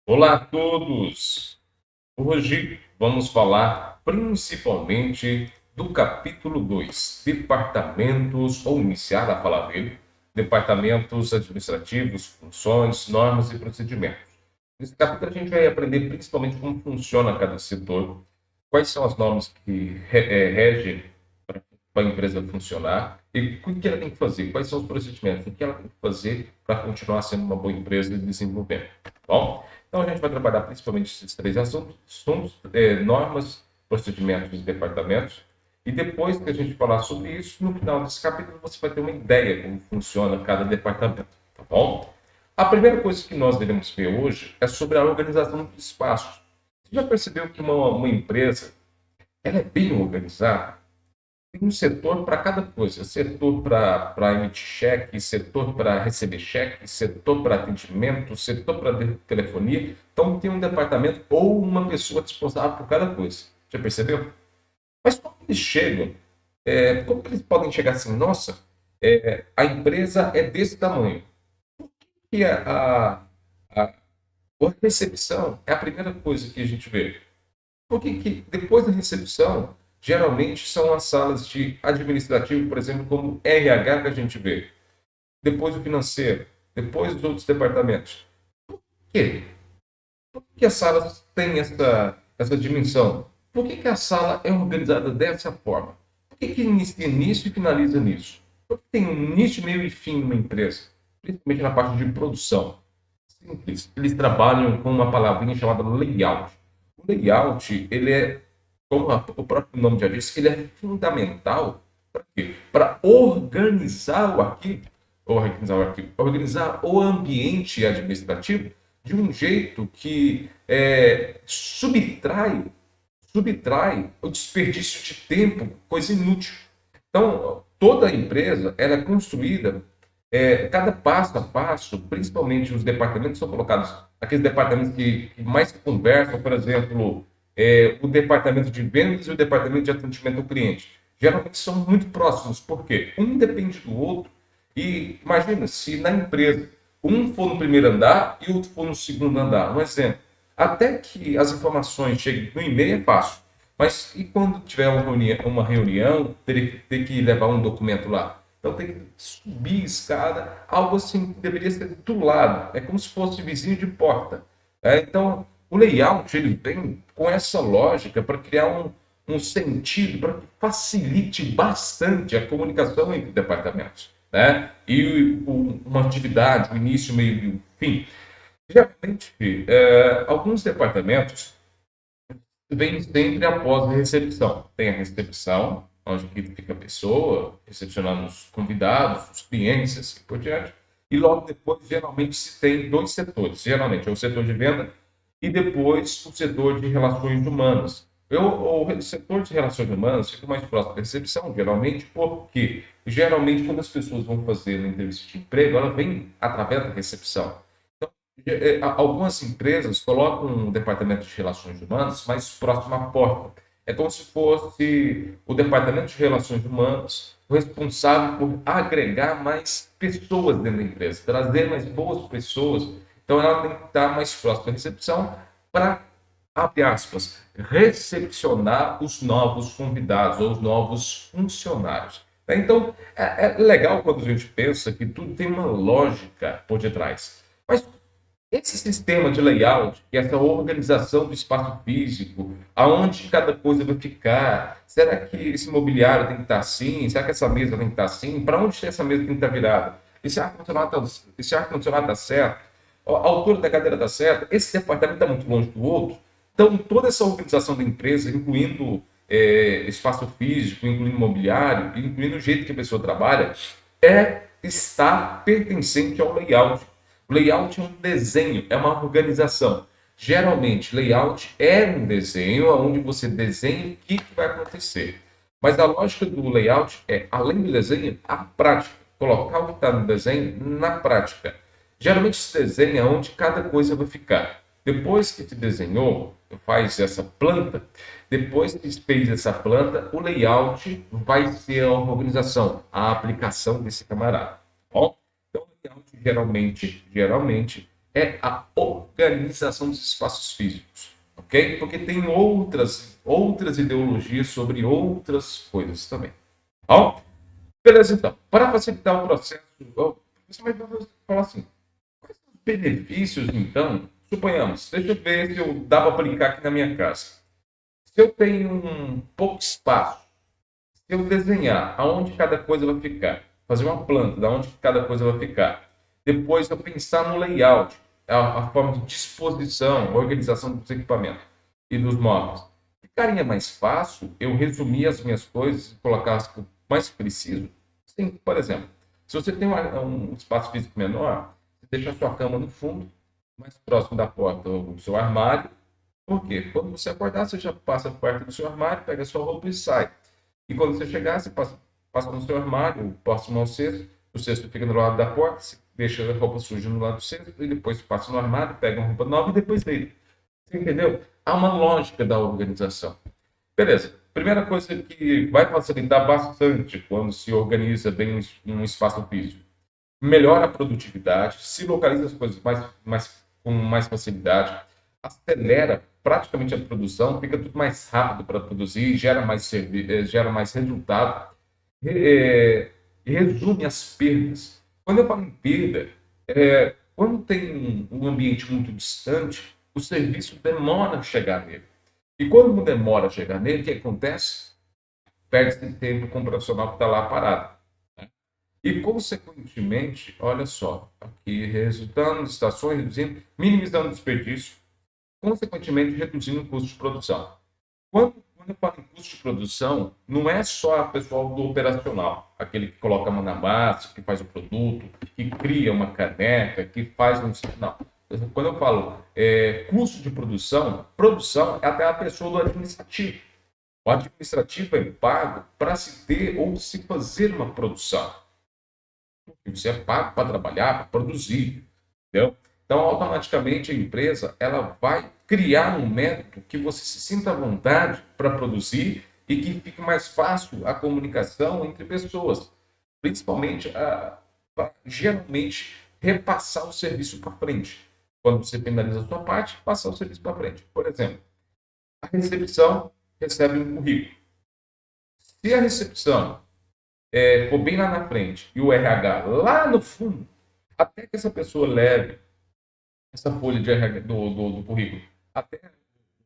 Olá a todos! Hoje vamos falar principalmente do capítulo 2, departamentos, ou iniciar a falar dele, departamentos administrativos, funções, normas e procedimentos. Nesse capítulo a gente vai aprender principalmente como funciona cada setor, quais são as normas que regem para a empresa funcionar e o que ela tem que fazer, quais são os procedimentos, o que ela tem que fazer para continuar sendo uma boa empresa e desenvolvendo. Bom, então a gente vai trabalhar principalmente esses três assuntos, normas, procedimentos e departamentos. E depois que a gente falar sobre isso, no final desse capítulo você vai ter uma ideia de como funciona cada departamento, tá bom? A primeira coisa que nós devemos ver hoje é sobre a organização do espaço. Você já percebeu que uma empresa ela é bem organizada? Tem um setor para cada coisa, setor para emitir cheque, setor para receber cheque, setor para atendimento, setor para telefonia. Então tem um departamento ou uma pessoa responsável por cada coisa. Já percebeu? Mas como eles chegam? Como que eles podem chegar assim? Nossa, a empresa é desse tamanho. E a recepção é a primeira coisa que a gente vê. Porque depois da recepção, geralmente são as salas de administrativo, por exemplo, como RH que a gente vê. Depois o financeiro, depois os outros departamentos. Por quê? Por que as salas têm essa dimensão? Por que a sala é organizada dessa forma? Por que inicia nisso e finaliza nisso? Por que tem um início, meio e fim numa empresa? Principalmente na parte de produção. Simples. Eles trabalham com uma palavrinha chamada layout. O layout, ele é, como o próprio nome já diz, ele é fundamental para quê? Para organizar o ambiente administrativo de um jeito que subtrai o desperdício de tempo, coisa inútil. Então, toda empresa ela é construída, cada passo a passo, principalmente os departamentos são colocados, aqueles departamentos que mais conversam, por exemplo, o departamento de vendas e o departamento de atendimento ao cliente. Geralmente são muito próximos, porque um depende do outro. E imagina se na empresa um for no primeiro andar e o outro for no segundo andar. Um exemplo. Até que as informações cheguem no e-mail é fácil. Mas e quando tiver uma reunião, ter que levar um documento lá? Então tem que subir escada, algo assim que deveria ser do lado. É como se fosse vizinho de porta. Então, o layout ele vem com essa lógica para criar um sentido, para que facilite bastante a comunicação entre departamentos. Né? E uma atividade, o início, meio e o fim. Geralmente, alguns departamentos vêm sempre após a recepção. Tem a recepção, onde fica a pessoa recepcionando os convidados, os clientes, assim por diante. E logo depois, geralmente, se tem dois setores. Geralmente é o setor de venda e depois o setor de relações humanas. O setor de relações humanas fica mais próximo da recepção, geralmente, porque geralmente quando as pessoas vão fazer uma entrevista de emprego, ela vem através da recepção. Algumas empresas colocam um departamento de relações humanas mais próximo à porta. É como se fosse o departamento de relações humanas o responsável por agregar mais pessoas dentro da empresa, trazer mais boas pessoas. Então, ela tem que estar mais próxima da recepção para, abre aspas, recepcionar os novos convidados ou os novos funcionários. Então, é legal quando a gente pensa que tudo tem uma lógica por detrás. Mas esse sistema de layout, que é essa organização do espaço físico, aonde cada coisa vai ficar, será que esse mobiliário tem que estar assim? Será que essa mesa tem que estar assim? Para onde essa mesa tem que estar virada? Esse ar-condicionado está certo? A altura da cadeira está certa? Esse departamento está muito longe do outro? Então, toda essa organização da empresa, incluindo espaço físico, incluindo mobiliário, incluindo o jeito que a pessoa trabalha, está pertencente ao layout. O layout é um desenho, é uma organização. Geralmente, layout é um desenho onde você desenha o que vai acontecer. Mas a lógica do layout é, além do desenho, a prática. Colocar o que está no desenho na prática. Geralmente se desenha onde cada coisa vai ficar. Depois que te desenhou, faz essa planta, depois que fez essa planta, o layout vai ser a organização, a aplicação desse camarada. Bom? Então, o layout geralmente é a organização dos espaços físicos, ok? Porque tem outras ideologias sobre outras coisas também. Bom, beleza, então. Para facilitar o processo, você vai falar assim, quais são os benefícios, então? Suponhamos, deixa eu ver se dá para aplicar aqui na minha casa. Se eu tenho um pouco espaço, se eu desenhar aonde cada coisa vai ficar, fazer uma planta de onde cada coisa vai ficar, depois eu pensar no layout, a forma de disposição, organização dos equipamentos e dos móveis, ficaria mais fácil eu resumir as minhas coisas e colocar as que eu mais preciso? Sim, por exemplo, se você tem um espaço físico menor, você deixa a sua cama no fundo, mais próximo da porta, o seu armário. Por quê? Quando você acordar, você já passa perto do seu armário, pega a sua roupa e sai. E quando você chegar, você passa no seu armário, próximo ao cesto, o cesto fica do lado da porta, você deixa a roupa suja no lado do cesto, e depois passa no armário, pega uma roupa nova e depois deita. Você entendeu? Há uma lógica da organização. Beleza. Primeira coisa que vai facilitar bastante quando se organiza bem um espaço físico. Melhora a produtividade, se localiza as coisas com mais facilidade, acelera praticamente a produção, fica tudo mais rápido para produzir, gera mais resultado, resume as perdas. Quando eu falo em perda, quando tem um ambiente muito distante, o serviço demora a chegar nele. E quando demora a chegar nele, o que acontece? Perde-se tempo com o profissional que está lá parado. Né? E, consequentemente, olha só, aqui resultando em estações, reduzindo, minimizando o desperdício, consequentemente, reduzindo o custo de produção. Quando eu falo em custo de produção, não é só o pessoal do operacional, aquele que coloca a mão na massa, que faz o produto, que cria uma caneca, que faz um... Não. Quando eu falo custo de produção, produção é até a pessoa do administrativo. O administrativo é pago para se ter ou se fazer uma produção. Você é pago para trabalhar, para produzir. Entendeu? Então, automaticamente, a empresa ela vai criar um método que você se sinta à vontade para produzir e que fique mais fácil a comunicação entre pessoas. Principalmente, geralmente, repassar o serviço para frente. Quando você finaliza a sua parte, passar o serviço para frente. Por exemplo, a recepção recebe um currículo. Se a recepção for bem lá na frente e o RH lá no fundo, até que essa pessoa leve essa folha de RH do currículo até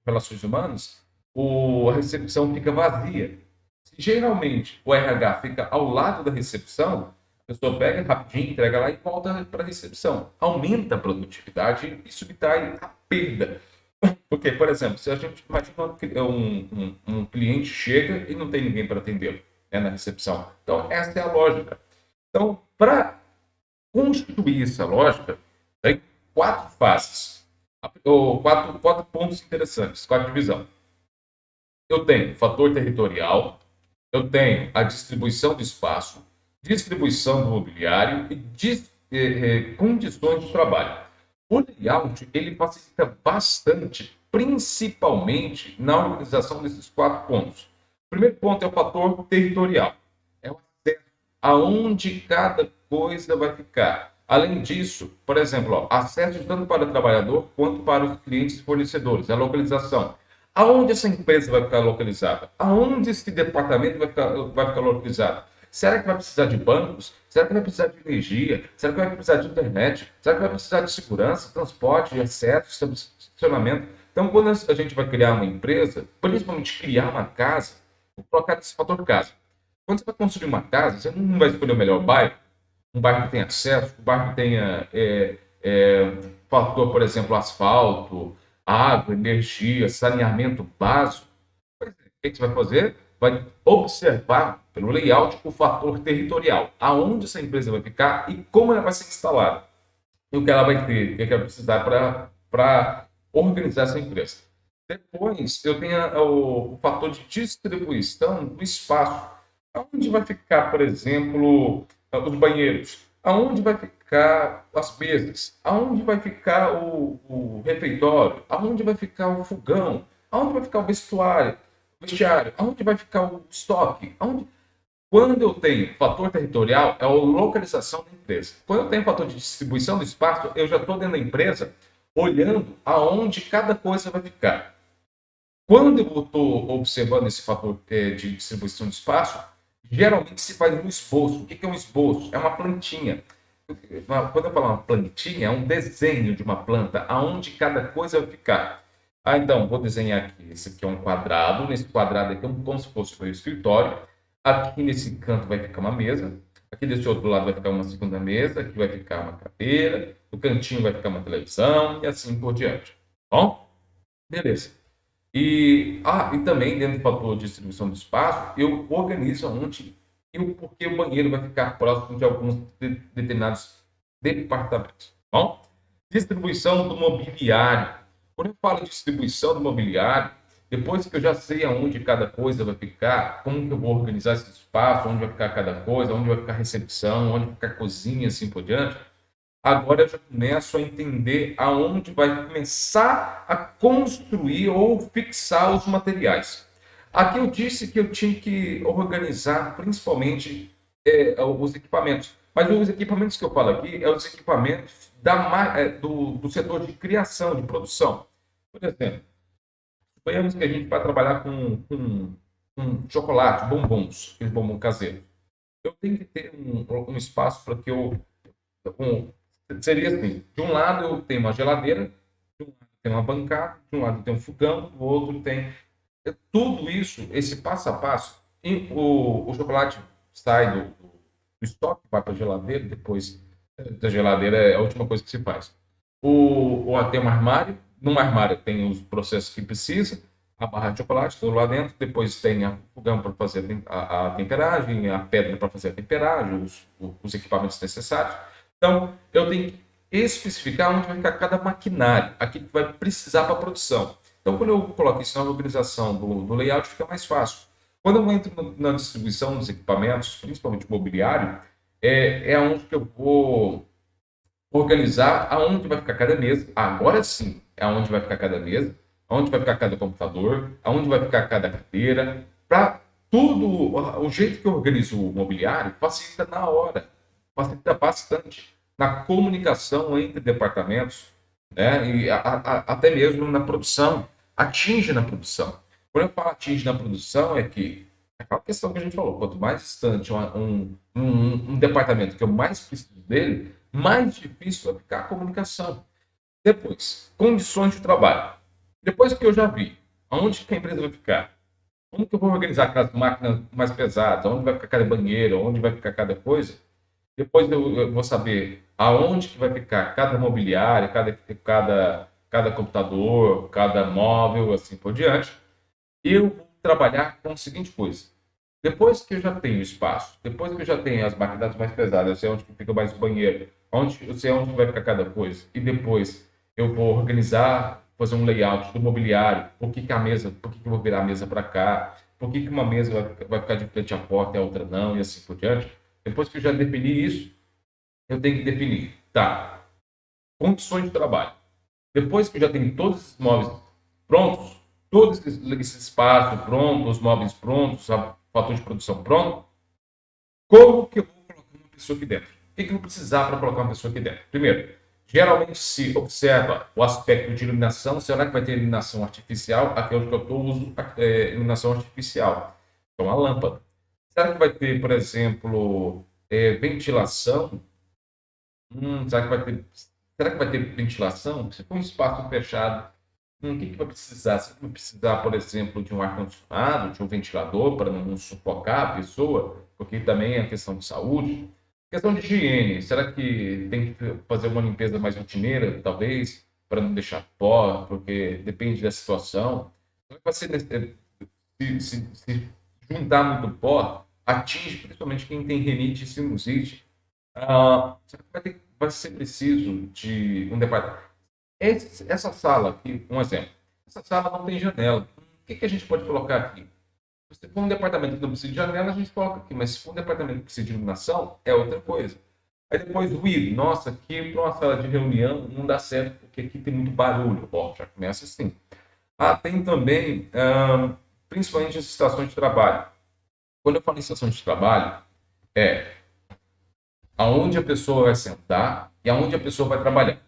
relações humanas, a recepção fica vazia. Se geralmente o RH fica ao lado da recepção, a pessoa pega rapidinho, entrega lá e volta para a recepção. Aumenta a produtividade e subtrai a perda. Porque, por exemplo, se a gente imagina um cliente chega e não tem ninguém para atendê-lo na recepção. Então, essa é a lógica. Então, para constituir essa lógica, tem 4 fases, ou quatro pontos interessantes, 4 divisões. Eu tenho fator territorial, eu tenho a distribuição do espaço, distribuição do mobiliário e condições de trabalho. O layout ele facilita bastante, principalmente na organização desses 4 pontos. O primeiro ponto é o fator territorial, é o acesso aonde cada coisa vai ficar. Além disso, por exemplo, acesso tanto para o trabalhador quanto para os clientes e fornecedores, a localização. Aonde essa empresa vai ficar localizada? Aonde esse departamento vai ficar localizado? Será que vai precisar de bancos? Será que vai precisar de energia? Será que vai precisar de internet? Será que vai precisar de segurança, transporte, acesso, estacionamento? Então, quando a gente vai criar uma empresa, principalmente criar uma casa, vou colocar esse fator casa. Quando você vai construir uma casa, você não vai escolher o melhor bairro, um bairro que tenha acesso, um bairro que tenha fator, por exemplo, asfalto, água, energia, saneamento básico. O que você vai fazer? Vai observar pelo layout o fator territorial, aonde essa empresa vai ficar e como ela vai ser instalada. E o que ela vai ter, o que ela vai precisar para organizar essa empresa. Depois, eu tenho o fator de distribuição do espaço. Aonde vai ficar, por exemplo, os banheiros? Aonde vai ficar as mesas? Aonde vai ficar o refeitório? Aonde vai ficar o fogão? Aonde vai ficar o vestiário? Aonde vai ficar o estoque? Quando eu tenho fator territorial, é a localização da empresa. Quando eu tenho fator de distribuição do espaço, eu já estou dentro da empresa olhando aonde cada coisa vai ficar. Quando eu estou observando esse fator de distribuição de espaço, geralmente se faz um esboço. O que é um esboço? É uma plantinha. Quando eu falo uma plantinha, é um desenho de uma planta, aonde cada coisa vai ficar. Ah, então, vou desenhar aqui. Esse aqui é um quadrado. Nesse quadrado aqui é como se fosse o meu escritório. Aqui nesse canto vai ficar uma mesa. Aqui desse outro lado vai ficar uma segunda mesa. Aqui vai ficar uma cadeira. No cantinho vai ficar uma televisão e assim por diante. Bom? Beleza. E também, dentro do fator de distribuição do espaço, eu organizo onde e o porquê o banheiro vai ficar próximo de alguns determinados departamentos. Bom? Distribuição do mobiliário. Quando eu falo de distribuição do mobiliário, depois que eu já sei aonde cada coisa vai ficar, como que eu vou organizar esse espaço, onde vai ficar cada coisa, onde vai ficar a recepção, onde vai ficar a cozinha, assim por diante, agora eu já começo a entender aonde vai começar a construir ou fixar os materiais. Aqui eu disse que eu tinha que organizar principalmente os equipamentos. Mas os equipamentos que eu falo aqui é os equipamentos do setor de criação, de produção. Por exemplo, suponhamos que a gente vai trabalhar com chocolate, bombons, aquele bombom caseiro. Eu tenho que ter um espaço para que um, seria assim, de um lado eu tenho uma geladeira, de um lado tem uma bancada, de um lado tem um fogão, do outro tem tudo isso, esse passo a passo, e o chocolate sai do estoque, vai para a geladeira, depois da geladeira é a última coisa que se faz. Tem um armário, no armário tem os processos que precisa, a barra de chocolate, tudo lá dentro, depois tem o fogão para fazer a temperagem, a pedra para fazer a temperagem, os equipamentos necessários. Então, eu tenho que especificar onde vai ficar cada maquinário, aquilo que vai precisar para a produção. Então, quando eu coloco isso na organização do layout, fica mais fácil. Quando eu entro na distribuição dos equipamentos, principalmente mobiliário, é onde que eu vou organizar aonde vai ficar cada mesa. Agora sim, é aonde vai ficar cada mesa, aonde vai ficar cada computador, aonde vai ficar cada cadeira. Para tudo, o jeito que eu organizo o mobiliário facilita na hora, facilita bastante na comunicação entre departamentos, né? E até mesmo na produção, atinge na produção. Quando eu falo atinge na produção, é que é aquela questão que a gente falou, quanto mais distante um departamento que eu mais preciso dele, mais difícil vai ficar a comunicação. Depois, condições de trabalho. Depois que eu já vi aonde que a empresa vai ficar, como que eu vou organizar aquelas máquinas mais pesadas, onde vai ficar cada banheiro, onde vai ficar cada coisa, depois eu vou saber aonde que vai ficar cada mobiliário, cada computador, cada móvel, assim por diante. Eu vou trabalhar com a seguinte coisa. Depois que eu já tenho espaço, depois que eu já tenho as máquinas mais pesadas, eu sei onde que fica mais o banheiro, eu sei onde vai ficar cada coisa, e depois eu vou organizar, fazer um layout do mobiliário, por que eu vou virar a mesa para cá, por que uma mesa vai ficar de frente à porta e a outra não, e assim por diante. Depois que eu já defini isso, eu tenho que definir, tá, condições de trabalho. Depois que eu já tenho todos esses móveis prontos, todo esse espaço pronto, os móveis prontos, o fator de produção pronto, como que eu vou colocar uma pessoa aqui dentro? O que eu vou precisar para colocar uma pessoa aqui dentro? Primeiro, geralmente se observa o aspecto de iluminação. Será que vai ter iluminação artificial? Aqui onde eu uso iluminação artificial. Então, a lâmpada. Será que vai ter, por exemplo, ventilação? Será que vai ter ventilação? Se for um espaço fechado, o que vai precisar? Você vai precisar, por exemplo, de um ar-condicionado, de um ventilador para não sufocar a pessoa, porque também é questão de saúde. Questão de higiene, será que tem que fazer uma limpeza mais rotineira, talvez, para não deixar pó, porque depende da situação. Vai ser, se juntar muito pó, atinge principalmente quem tem rinite e sinusite. Será que vai ser preciso de um departamento? Essa sala aqui, um exemplo. Essa sala não tem janela. O que a gente pode colocar aqui? Se for um departamento que não precisa de janela, a gente coloca aqui. Mas se for um departamento que precisa de iluminação, é outra coisa. Aí depois, ruído. Nossa, aqui para uma sala de reunião não dá certo, porque aqui tem muito barulho. Bom, já começa assim. Tem também, principalmente as estações de trabalho. Quando eu falo em estação de trabalho, é aonde a pessoa vai sentar e aonde a pessoa vai trabalhar.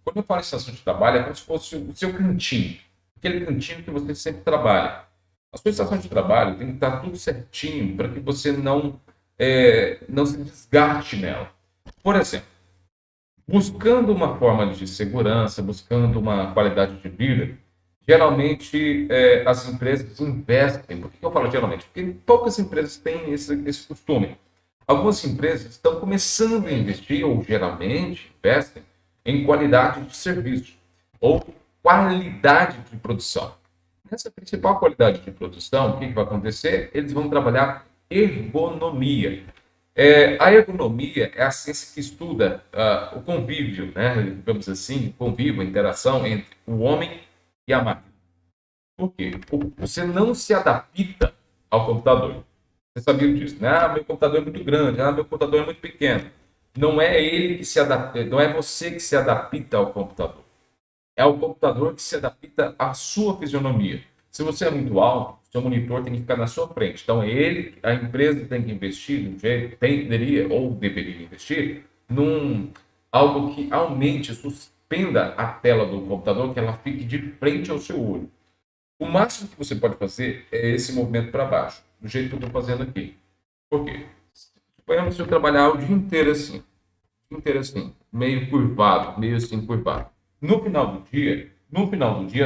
Quando eu falo estação de trabalho, é como se fosse o seu cantinho. Aquele cantinho que você sempre trabalha. A sua estação de trabalho tem que estar tudo certinho para que você não se desgaste nela. Por exemplo, buscando uma forma de segurança, buscando uma qualidade de vida, geralmente as empresas investem. Por que eu falo geralmente? Porque poucas empresas têm esse costume. Algumas empresas estão começando a investir, ou geralmente investem, em qualidade de serviço ou qualidade de produção. Nessa principal qualidade de produção, o que vai acontecer? Eles vão trabalhar ergonomia. A ergonomia é a ciência que estuda o convívio, né? Digamos assim, o convívio, a interação entre o homem e a máquina. Por quê? Você não se adapta ao computador. Você sabia disso, né? Meu computador é muito grande, meu computador é muito pequeno. Não é ele que se adapta, não é você que se adapta ao computador. É o computador que se adapta à sua fisionomia. Se você é muito alto, seu monitor tem que ficar na sua frente. Então, a empresa tem que investir, no jeito, poderia ou deveria investir, num algo que aumente, suspenda a tela do computador, que ela fique de frente ao seu olho. O máximo que você pode fazer é esse movimento para baixo, do jeito que eu estou fazendo aqui. Por quê? Suponhamos que eu trabalhar o dia inteiro assim, meio curvado, meio assim curvado. No final do dia,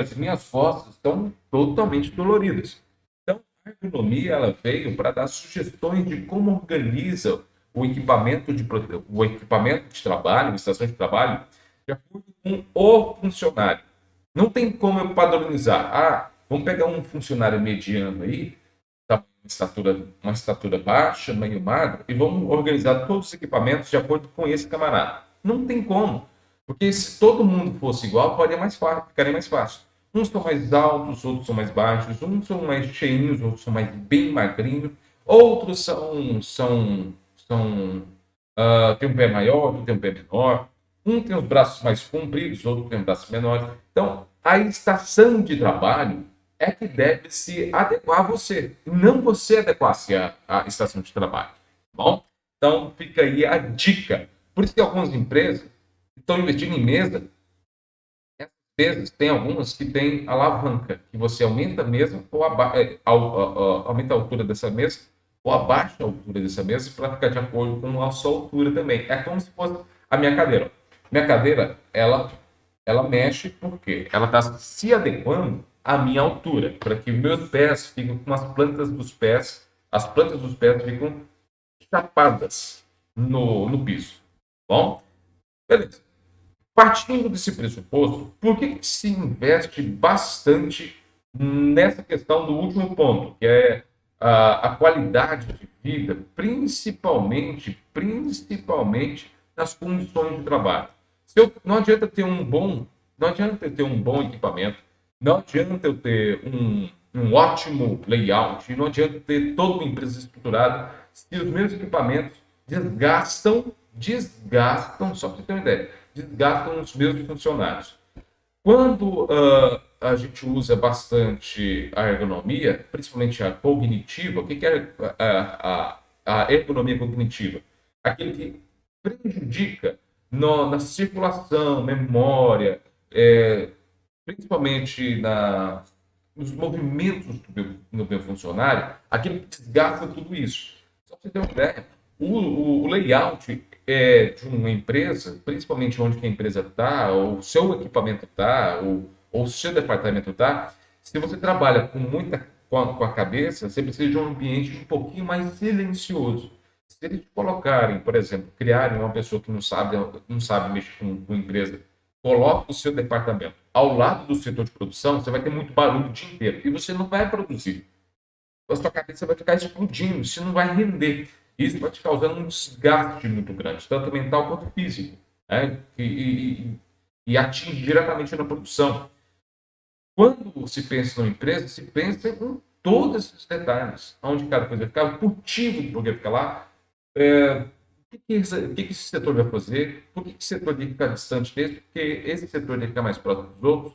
as minhas costas estão totalmente doloridas. Então, a ergonomia ela veio para dar sugestões de como organiza o equipamento de trabalho, a estação de trabalho, de acordo com o funcionário. Não tem como eu padronizar. Vamos pegar um funcionário mediano aí, tá, uma estatura baixa, meio magro, e vamos organizar todos os equipamentos de acordo com esse camarada. Não tem como. Porque se todo mundo fosse igual, ficaria mais fácil. Uns são mais altos, outros são mais baixos, uns são mais cheinhos, outros são mais bem magrinhos, outros tem um pé maior, outro tem um pé menor, um tem os braços mais compridos, outro tem os braços menores. Então, a estação de trabalho é que deve se adequar a você, não você adequar-se à estação de trabalho. Tá bom? Então, fica aí a dica. Por isso que algumas empresas estão investindo em mesa. Essas mesas, tem algumas que têm alavanca, que você aumenta a mesa ou aumenta a altura dessa mesa ou abaixa a altura dessa mesa para ficar de acordo com a sua altura também. É como se fosse a minha cadeira. Minha cadeira, ela mexe porque ela está se adequando à minha altura, para que meus pés fiquem com as plantas dos pés ficam chapadas no piso. Bom, beleza. Partindo desse pressuposto, por que se investe bastante nessa questão do último ponto, que é a qualidade de vida, principalmente nas condições de trabalho? Não adianta não adianta eu ter um bom equipamento, não adianta eu ter um ótimo layout, não adianta eu ter toda uma empresa estruturada se os meus equipamentos desgastam, só para você ter uma ideia, desgastam os meus funcionários. Quando a gente usa bastante a ergonomia, principalmente a cognitiva, o que é a ergonomia cognitiva? Aquele que prejudica na circulação, memória, principalmente nos movimentos do meu funcionário, aquele que desgasta tudo isso. Só para você ter uma ideia, o layout de uma empresa, principalmente onde que a empresa está, ou o seu equipamento está, ou o seu departamento está, se você trabalha com a cabeça, você precisa de um ambiente um pouquinho mais silencioso. Se eles te colocarem, por exemplo, criarem uma pessoa que não sabe mexer com empresa, coloca o seu departamento ao lado do setor de produção, você vai ter muito barulho o dia inteiro e você não vai produzir. A sua cabeça vai ficar explodindo, você não vai render. Isso vai te causando um desgaste muito grande, tanto mental quanto físico, né? E atinge diretamente na produção. Quando se pensa numa empresa, se pensa em todos esses detalhes, onde cada coisa vai ficar, o motivo de por que ficar lá, o que esse setor vai fazer, por que esse setor tem que ficar distante dele, porque esse setor tem que ficar mais próximo dos outros.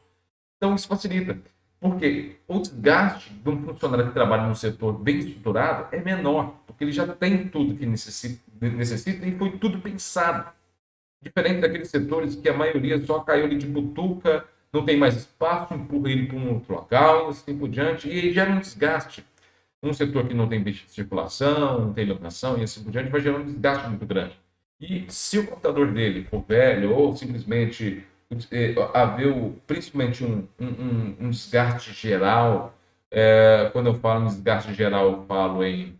Então, isso facilita. Porque o desgaste de um funcionário que trabalha num setor bem estruturado é menor, porque ele já tem tudo que necessita e foi tudo pensado Diferente daqueles setores que a maioria só caiu ali de butuca, não tem mais espaço, empurra ele para um outro local e assim por diante, e aí gera um desgaste. Um setor que não tem bicho de circulação, não tem iluminação e assim por diante, vai gerar um desgaste muito grande. E se o computador dele for velho ou simplesmente haver principalmente um desgaste geral, quando eu falo em desgaste geral, eu falo em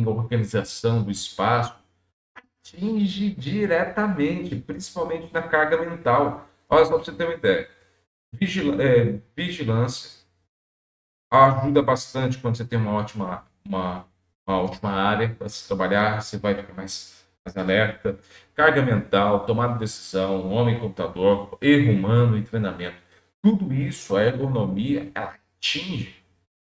organização do espaço, atinge diretamente, principalmente na carga mental. Olha só para você ter uma ideia. Vigilância ajuda bastante quando você tem uma ótima área para se trabalhar, você vai ficar mais alerta. Carga mental, tomada de decisão, homem computador, erro humano e treinamento. Tudo isso, a ergonomia, ela atinge.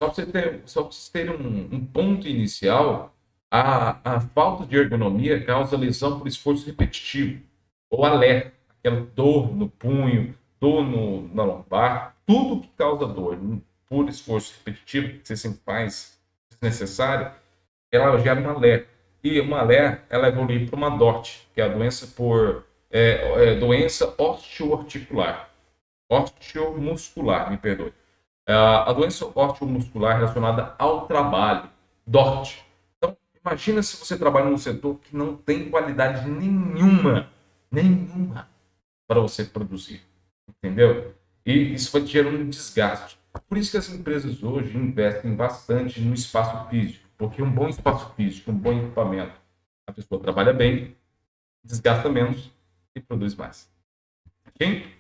Só para vocês terem um ponto inicial, a falta de ergonomia causa lesão por esforço repetitivo, ou alerta, aquela dor no punho, dor na lombar, tudo que causa dor por esforço repetitivo, que você sempre faz desnecessário, ela gera uma LER. E uma LER, ela evolui para uma DORT, que é a doença osteoarticular, osteomuscular, me perdoe. A doença osteomuscular relacionada ao trabalho, DORT. Então, imagina se você trabalha num setor que não tem qualidade nenhuma para você produzir, entendeu? E isso vai te gerando um desgaste. Por isso que as empresas hoje investem bastante no espaço físico, porque um bom espaço físico, um bom equipamento, a pessoa trabalha bem, desgasta menos e produz mais. Ok?